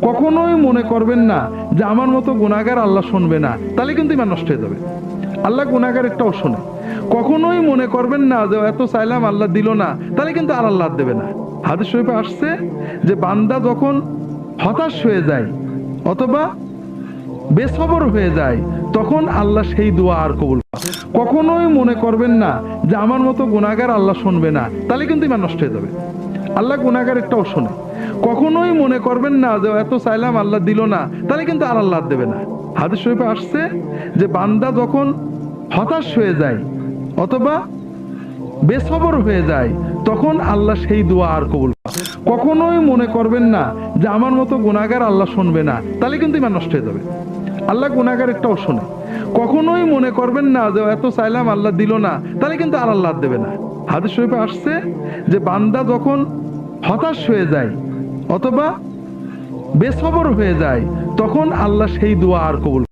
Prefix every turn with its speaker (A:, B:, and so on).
A: কখনোই মনে করবেন না যে আমার মতো গুনাহগার আল্লাহ শুনবে না, তাহলে কিন্তু ইমান নষ্ট হয়ে যাবে। আল্লাহ গুনাহগার একটাও শোনে। কখনোই মনে করবেন না যে এত চাইলাম আল্লাহ দিল না, তাহলে কিন্তু আর আল্লাহ দেবে না। হাদিস শরীফে আসছে যে বান্দা যখন হতাশ হয়ে যায় অথবা বেসবর হয়ে যায়, তখন আল্লাহ সেই দোয়া আর কবুল করে। কখনোই মনে করবেন না যে আমার মতো গুনাহগার আল্লাহ শুনবে না, তাহলে কিন্তু ইমান নষ্ট হয়ে যাবে। আল্লাহ গুনাহগার একটাও শোনে। কখনোই মনে করবেন না যে এত চাইলাম আল্লাহ দিল না, তাহলে কিন্তু আর আল্লাহ দেবে না। হাদিস শরীফে আসছে যে বান্দা যখন হতাশ হয়ে যায় অথবা বেসবর হয়ে যায়, তখন আল্লাহ সেই দোয়া আর কবুল করে। কখনোই মনে করবেন না যে আমার মতো গুনাহগার আল্লাহ শুনবে না, তাহলে কিন্তু ইমান নষ্ট হয়ে যাবে। আল্লাহ গুনাহগার একটাও শোনে। কখনোই মনে করবেন না যে এত চাইলাম আল্লাহ দিল না, তাহলে কিন্তু আর আল্লাহ দেবে না। হাদিস শরীফে আসছে যে বান্দা যখন হতাশ হয়ে যায় অথবা বেসবর হয়ে যায়, তখন আল্লাহ সেই দোয়া আর কবুল করে।